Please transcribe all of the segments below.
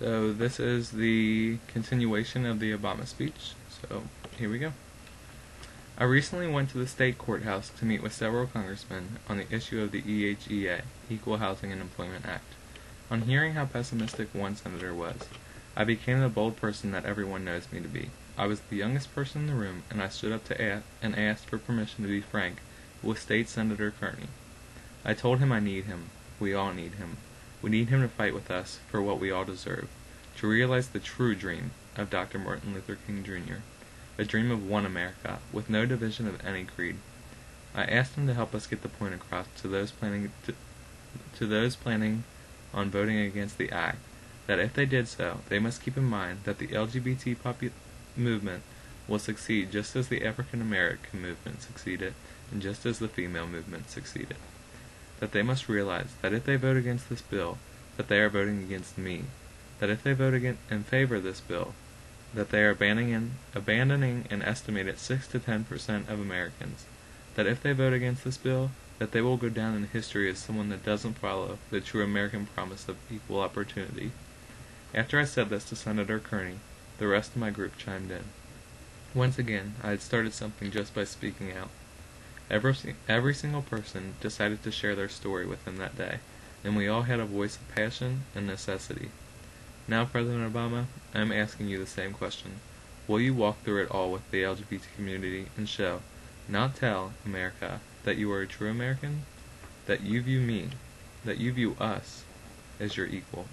So this is the continuation of the Obama speech, so here we go. I recently went to the state courthouse to meet with several congressmen on the issue of the EHEA, Equal Housing and Employment Act. On hearing how pessimistic one senator was, I became the bold person that everyone knows me to be. I was the youngest person in the room, and I stood up and asked for permission to be frank with State Senator Kearney. I told him I need him. We all need him. We need him to fight with us for what we all deserve, to realize the true dream of Dr. Martin Luther King Jr., a dream of one America, with no division of any creed. I asked him to help us get the point across to those planning on voting against the act, that if they did so, they must keep in mind that the LGBT movement will succeed just as the African American movement succeeded, and just as the female movement succeeded. That they must realize that if they vote against this bill, that they are voting against me. That if they vote in favor of this bill, that they are abandoning an estimated 6 to 10% of Americans. That if they vote against this bill, that they will go down in history as someone that doesn't follow the true American promise of equal opportunity. After I said this to Senator Kearney, the rest of my group chimed in. Once again, I had started something just by speaking out. Every single person decided to share their story with him that day, and we all had a voice of passion and necessity. Now, President Obama, I am asking you the same question. Will you walk through it all with the LGBT community and show, not tell, America, that you are a true American? That you view me, that you view us, as your equal?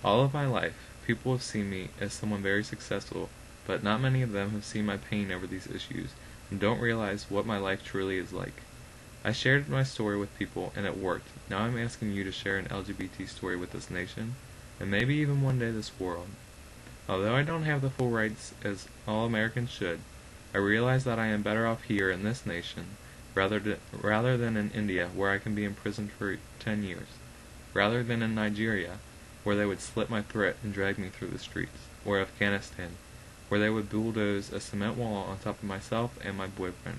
All of my life, people have seen me as someone very successful, but not many of them have seen my pain over these issues, and don't realize what my life truly is like. I shared my story with people, and it worked. Now I'm asking you to share an LGBT story with this nation, and maybe even one day this world. Although I don't have the full rights as all Americans should, I realize that I am better off here in this nation, rather than in India, where I can be imprisoned for 10 years, rather than in Nigeria, where they would slit my throat and drag me through the streets, or Afghanistan, where they would bulldoze a cement wall on top of myself and my boyfriend.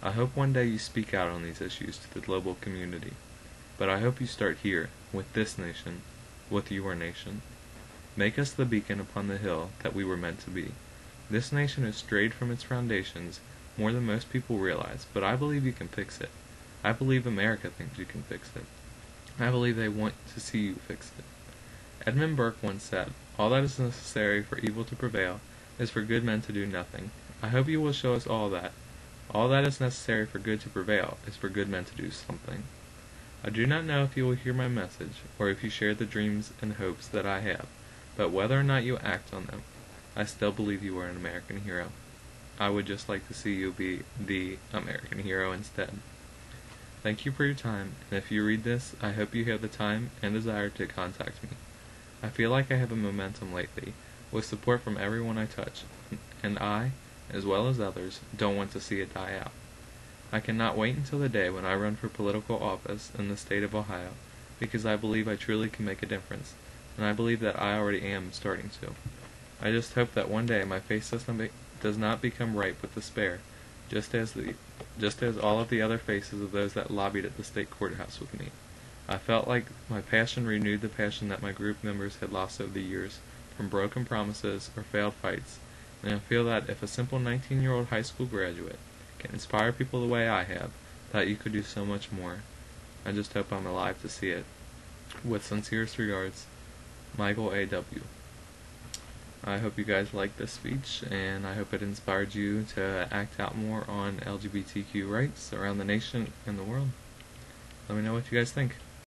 I hope one day you speak out on these issues to the global community, but I hope you start here, with this nation, with your nation. Make us the beacon upon the hill that we were meant to be. This nation has strayed from its foundations more than most people realize, but I believe you can fix it. I believe America thinks you can fix it. I believe they want to see you fix it. Edmund Burke once said, "All that is necessary for evil to prevail is for good men to do nothing." I hope you will show us all that is necessary for good to prevail is for good men to do something. I do not know if you will hear my message, or if you share the dreams and hopes that I have, but whether or not you act on them, I still believe you are an American hero. I would just like to see you be the American hero instead. Thank you for your time, and if you read this, I hope you have the time and desire to contact me. I feel like I have a momentum lately, with support from everyone I touch, and I, as well as others, don't want to see it die out. I cannot wait until the day when I run for political office in the state of Ohio, because I believe I truly can make a difference, and I believe that I already am starting to. I just hope that one day my face does not become ripe with despair, just as all of the other faces of those that lobbied at the state courthouse with me. I felt like my passion renewed the passion that my group members had lost over the years, from broken promises or failed fights, and I feel that if a simple 19-year-old high school graduate can inspire people the way I have, that you could do so much more. I just hope I'm alive to see it. With sincerest regards, Michael A.W. I hope you guys liked this speech, and I hope it inspired you to act out more on LGBTQ rights around the nation and the world. Let me know what you guys think.